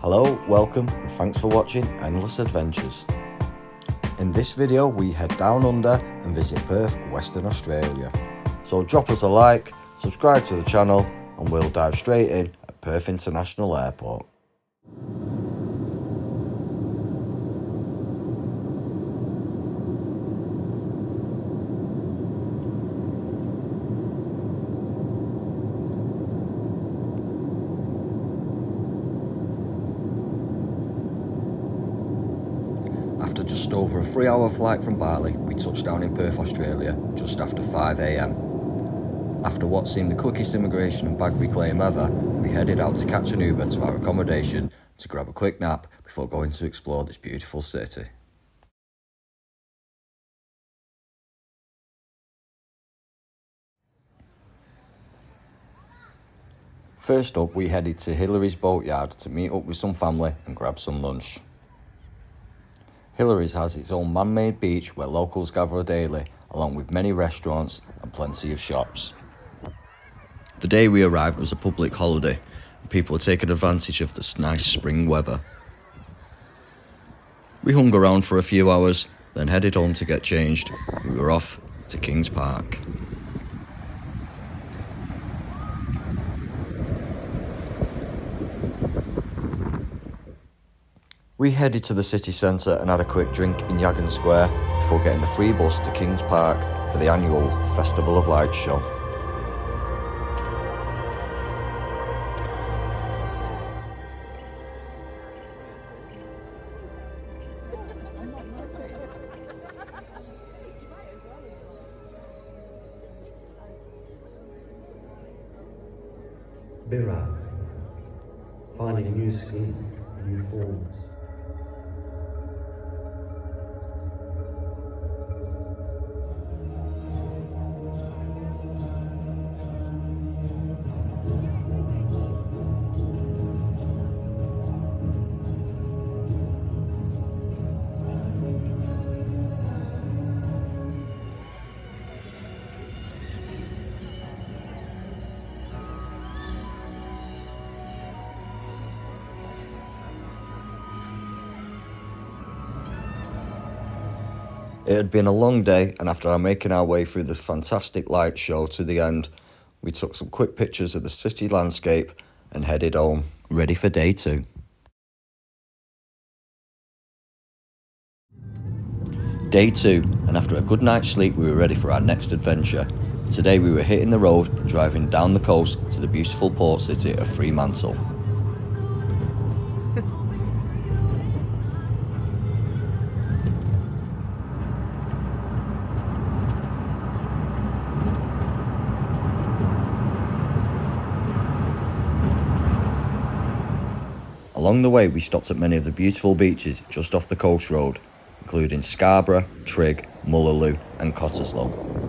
Hello, welcome, and thanks for watching Endless Adventures. In this video we head down under and visit Perth, Western Australia. So drop us a like, subscribe to the channel, and we'll dive straight in at Perth International Airport. After just over a 3-hour flight from Bali, we touched down in Perth, Australia just after 5 AM. After what seemed the quickest immigration and bag reclaim ever, we headed out to catch an Uber to our accommodation to grab a quick nap before going to explore this beautiful city. First up, we headed to Hillary's boatyard to meet up with some family and grab some lunch. Hillary's has its own man-made beach where locals gather daily, along with many restaurants and plenty of shops. The day we arrived was a public holiday, and people were taking advantage of this nice spring weather. We hung around for a few hours, then headed home to get changed. We were off to Kings Park. We headed to the city centre and had a quick drink in Yagan Square before getting the free bus to Kings Park for the annual Festival of Lights show. Mirror, finding new skin, new forms. It had been a long day, and after making our way through the fantastic light show to the end, we took some quick pictures of the city landscape and headed home, ready for day 2. Day 2, and after a good night's sleep we were ready for our next adventure. Today we were hitting the road and driving down the coast to the beautiful port city of Fremantle. Along the way we stopped at many of the beautiful beaches just off the coast road, including Scarborough, Trigg, Mullaloo and Cottesloe.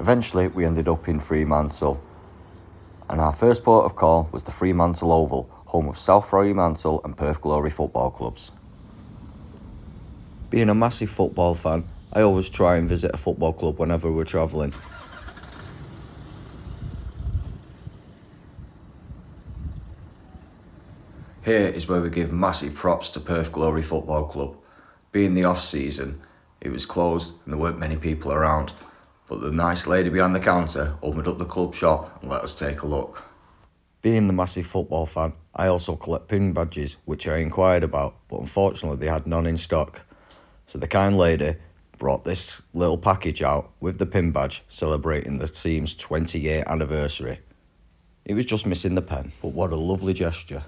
Eventually we ended up in Fremantle, and our first port of call was the Fremantle Oval, home of South Fremantle and Perth Glory football clubs. Being a massive football fan, I always try and visit a football club whenever we're travelling. Here is where we give massive props to Perth Glory Football Club. Being the off-season, it was closed and there weren't many people around, but the nice lady behind the counter opened up the club shop and let us take a look. Being the massive football fan, I also collect pin badges, which I inquired about, but unfortunately they had none in stock. So the kind lady brought this little package out with the pin badge celebrating the team's 20-year anniversary. It was just missing the pen, but what a lovely gesture.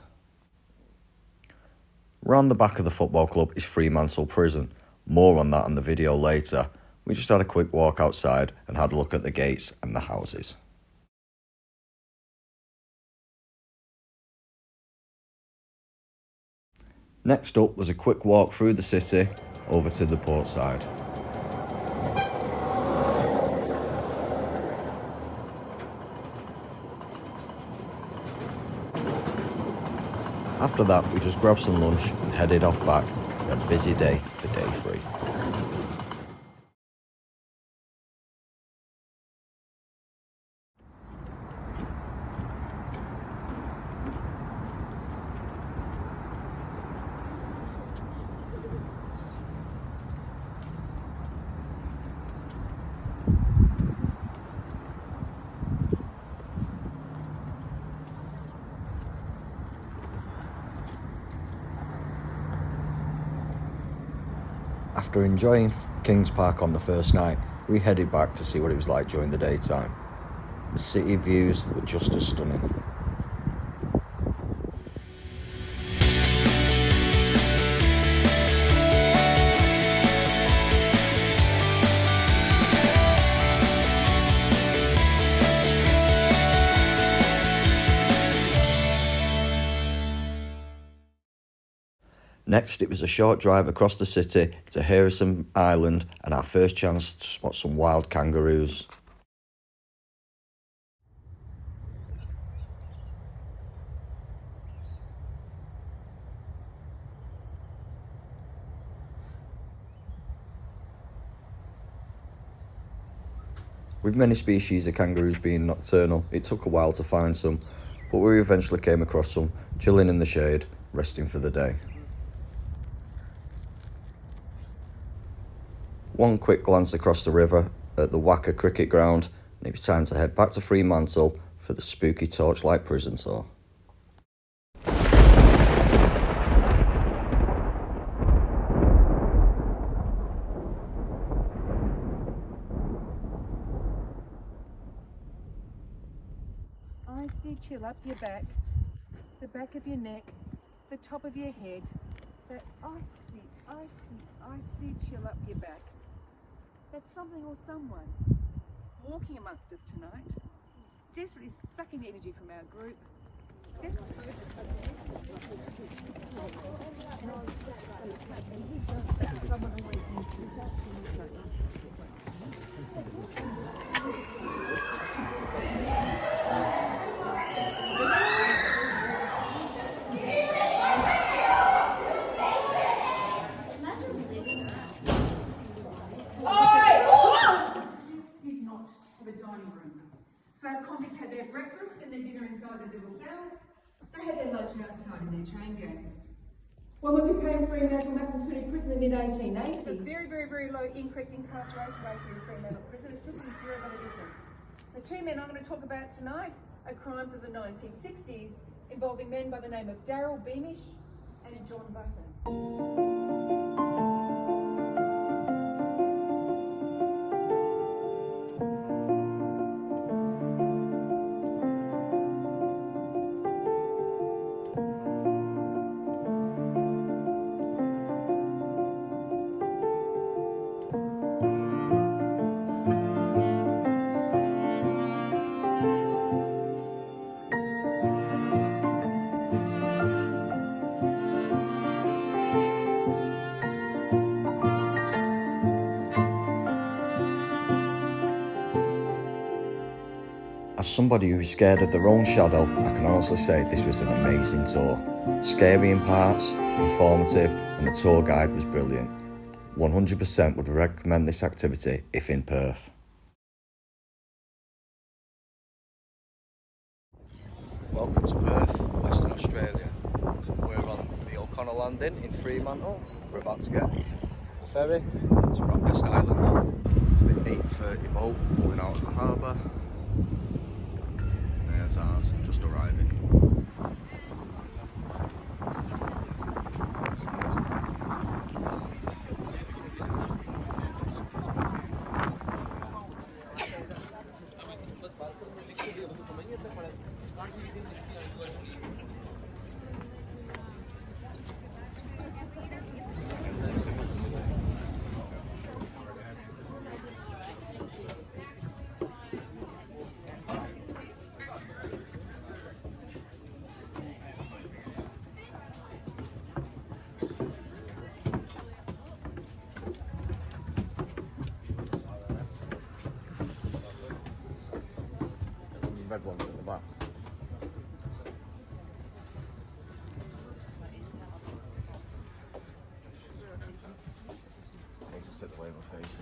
Round the back of the football club is Fremantle Prison. More on that in the video later. We just had a quick walk outside and had a look at the gates and the houses. Next up was a quick walk through the city over to the port side. After that, we just grabbed some lunch and headed off back. We had a busy day for day 3. After enjoying Kings Park on the first night, we headed back to see what it was like during the daytime. The city views were just as stunning. Next, it was a short drive across the city to Harrison Island and our first chance to spot some wild kangaroos. With many species of kangaroos being nocturnal, it took a while to find some, but we eventually came across some, chilling in the shade, resting for the day. One quick glance across the river at the Wacker cricket ground, and it was time to head back to Fremantle for the spooky Torchlight prison tour. I see chill up your back, the back of your neck, the top of your head. That I see chill up your back. That's something or someone walking amongst us tonight, desperately sucking the energy from our group. So our convicts had their breakfast and their dinner inside their little cells. They had their lunch outside in their chain gangs. When we became Fremantle Maximum Security Prison in the mid-1880s, a very low incorrect incarceration rate in Fremantle Prison. It's looking zero but it isn't. The 2 men I'm going to talk about tonight are crimes of the 1960s involving men by the name of Daryl Beamish and John Button. As somebody who is scared of their own shadow, I can honestly say this was an amazing tour. Scary in parts, informative, and the tour guide was brilliant. 100% would recommend this activity if in Perth. Welcome to Perth, Western Australia. We're on the O'Connell landing in Fremantle. We're about to get the ferry to Rottnest Island. It's the 8:30 boat pulling out of the harbour. There's ours, just arriving. Red ones at the back. set the way my face.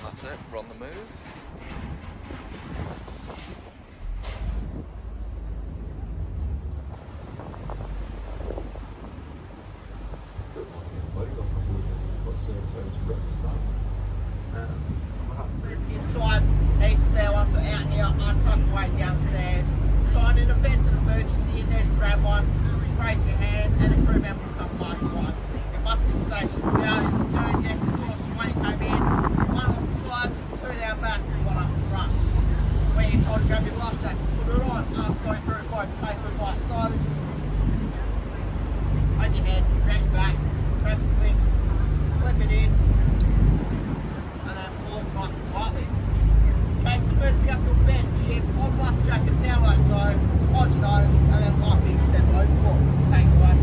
That's it, we're on the move. Inside, eastbound, once we're out here, I'm tucked away downstairs. Signed in events and emergency in there to grab one, just raise your hand, and the crew member will come past you one. It must have station. Now this is turn, the exit door, so when you came in, one on the sides, two down back, one up front. When you're told to grab your life jacket, put it on, arms going through, both tapers like sided. On your head, grab your back, grab the clips, clip it in, and then pull it nice and tightly. In case the emergency up to a bed, ship, hold the life jacket down like so, hold your nose, and then light big step overboard. Thanks, guys.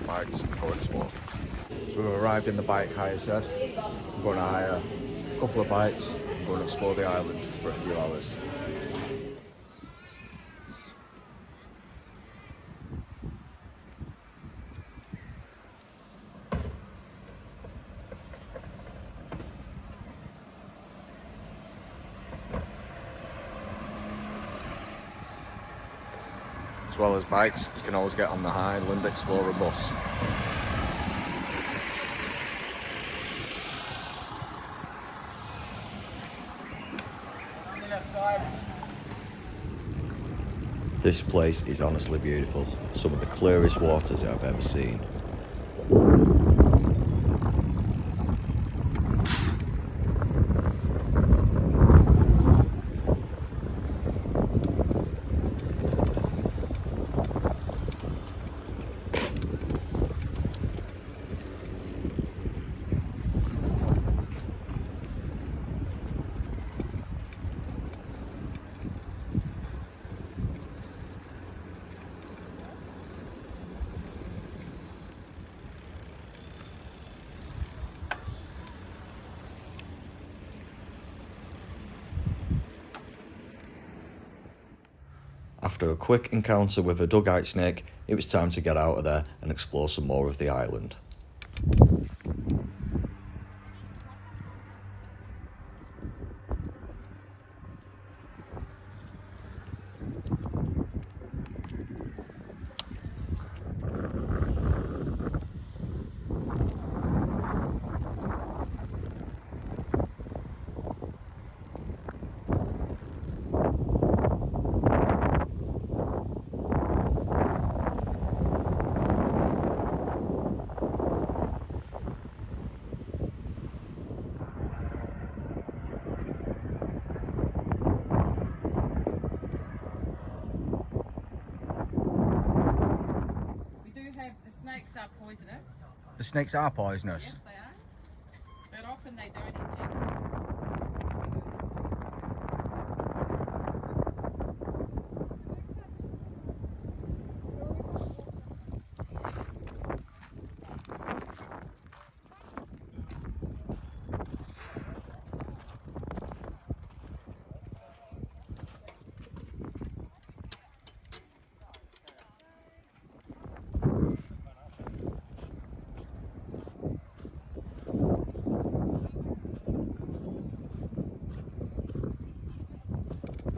Bikes and go explore. So we've arrived in the bike hire shed. We're going to hire a couple of bikes and go and explore the island for a few hours. As well as bikes, you can always get on the Highland Explorer bus. This place is honestly beautiful. Some of the clearest waters I've ever seen. After a quick encounter with a dugout snake, it was time to get out of there and explore some more of the island. Snakes are poisonous. The snakes are poisonous. Yes, they are. But often they don't inject.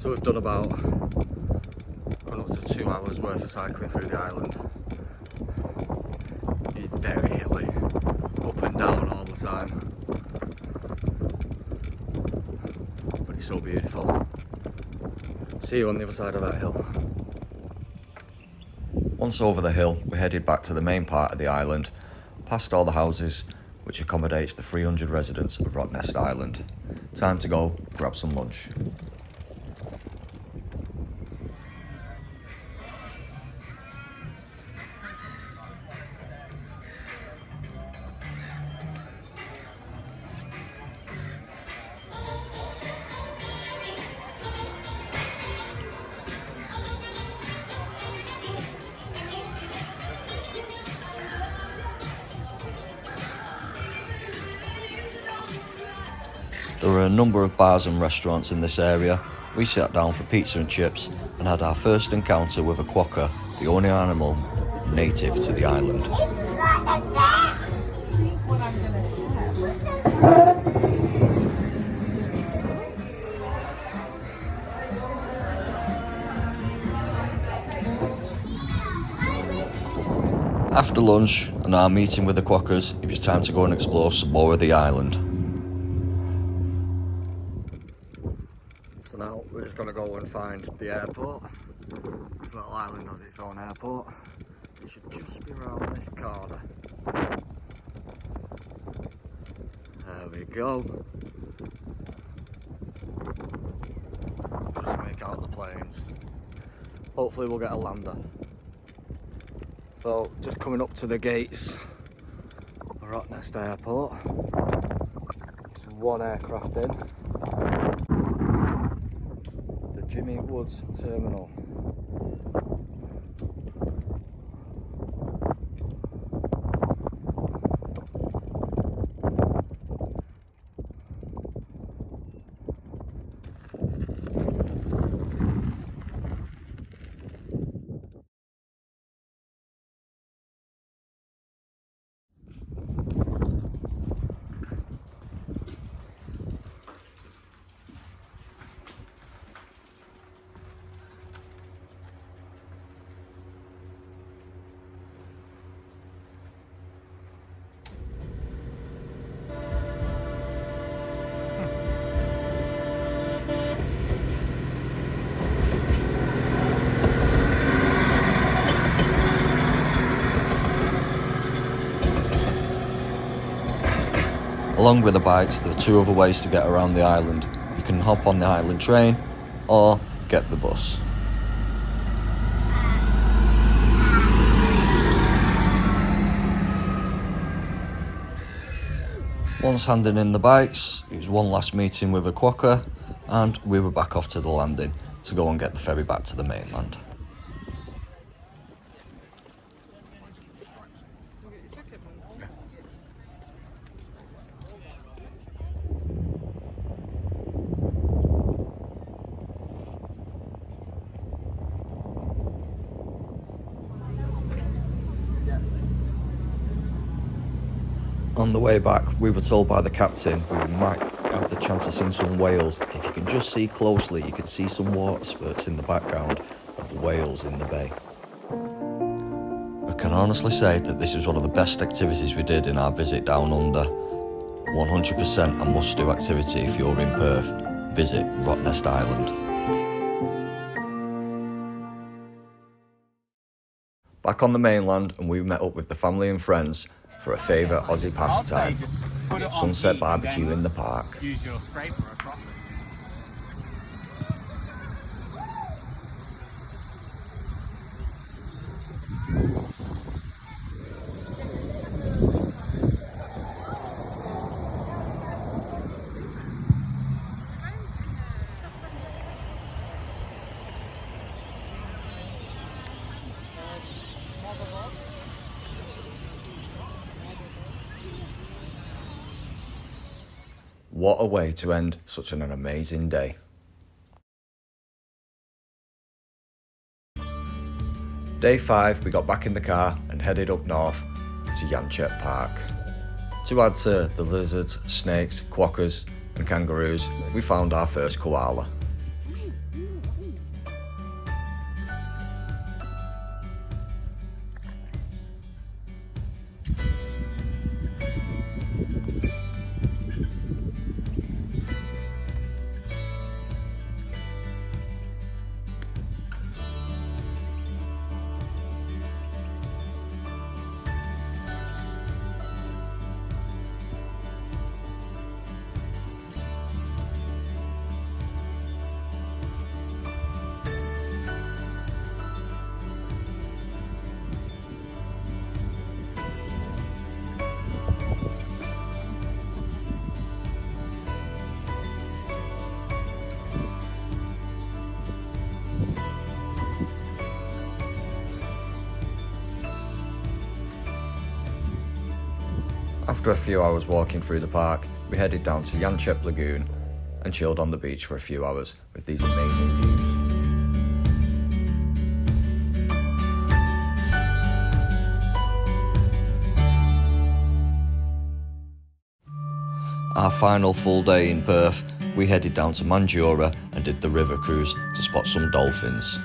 So we've done about gone up to 2 hours worth of cycling through the island. It's very hilly, up and down all the time, but it's so beautiful. See you on the other side of that hill. Once over the hill, we headed back to the main part of the island, past all the houses which accommodates the 300 residents of Rottnest Island. Time to go grab some lunch. There were a number of bars and restaurants in this area. We sat down for pizza and chips and had our first encounter with a quokka, the only animal native to the island. After lunch and our meeting with the quokkas, it was time to go and explore some more of the island. So now we're just going to go and find the airport. This little island has its own airport. It should just be around this corner. There we go. Just make out the planes. Hopefully we'll get a lander. So just coming up to the gates of Rottnest Airport. There's one aircraft in. The Jimmy Woods Terminal. Along with the bikes, there are two other ways to get around the island. You can hop on the island train or get the bus. Once handing in the bikes, it was one last meeting with a quokka and we were back off to the landing to go and get the ferry back to the mainland. On the way back, we were told by the captain we might have the chance of seeing some whales. If you can just see closely, you can see some water spurts in the background of the whales in the bay. I can honestly say that this was one of the best activities we did in our visit down under. 100% a must-do activity if you're in Perth. Visit Rottnest Island. Back on the mainland, and we met up with the family and friends for a favourite Aussie pastime, sunset barbecue in the park. Use your scraper across it. What a way to end such an amazing day. Day 5, we got back in the car and headed up north to Yanchet Park. To add to the lizards, snakes, quokkas and kangaroos, we found our first koala. After a few hours walking through the park, we headed down to Yanchep Lagoon and chilled on the beach for a few hours with these amazing views. Our final full day in Perth, we headed down to Mandurah and did the river cruise to spot some dolphins.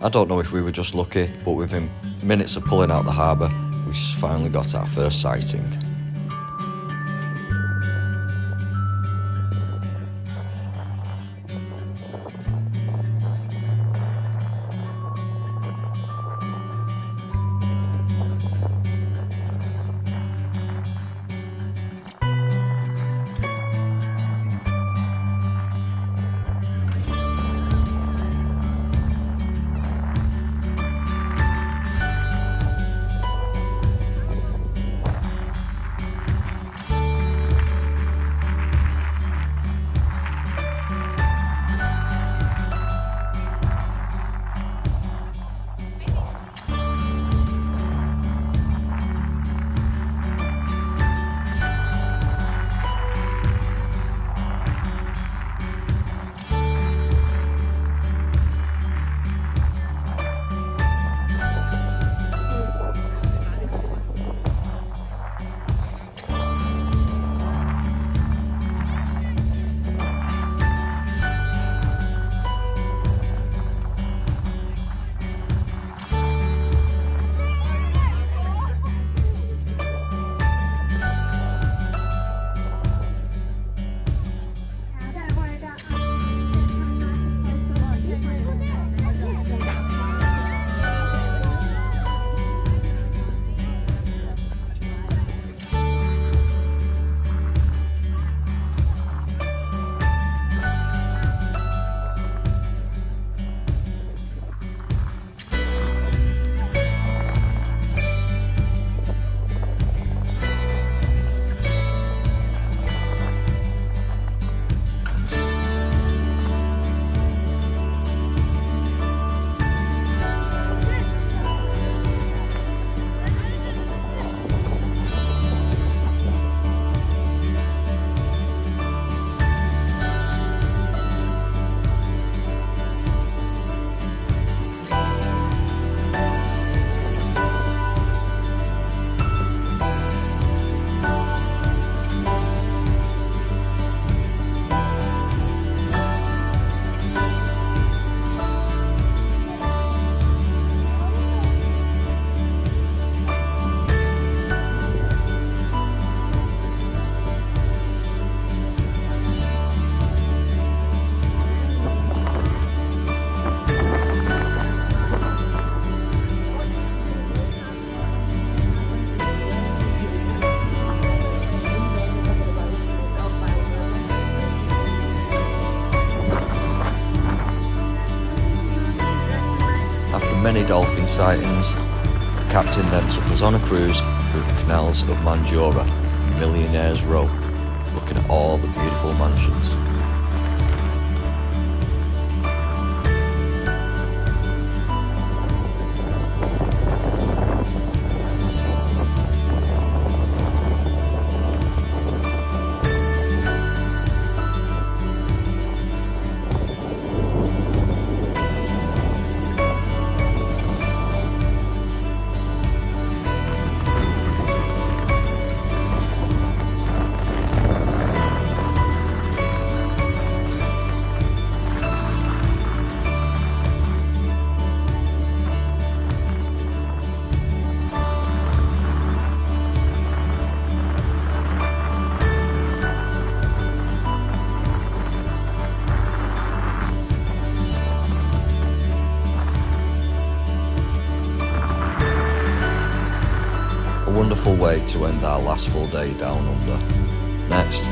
I don't know if we were just lucky, but within minutes of pulling out the harbour, we finally got our first sighting. Many dolphin sightings, the captain then took us on a cruise through the canals of Mandurah, Millionaires Row, looking at all the beautiful mansions. Wonderful way to end our last full day down under. Next,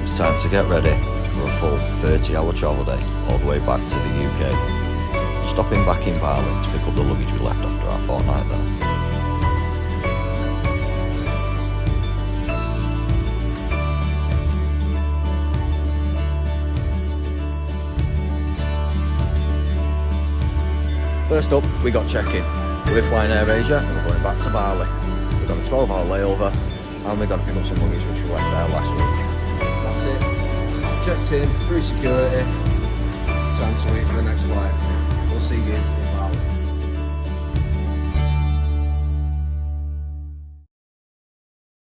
it's time to get ready for a full 30-hour travel day all the way back to the UK, stopping back in Bali to pick up the luggage we left after our fortnight there. First up, we got check-in. We're flying Air Asia and we're going back to Bali. We've got a 12-hour layover And we got to pick up some luggage which we left there last week. That's it. Checked in, through security. Time to wait for the next flight. We'll see you.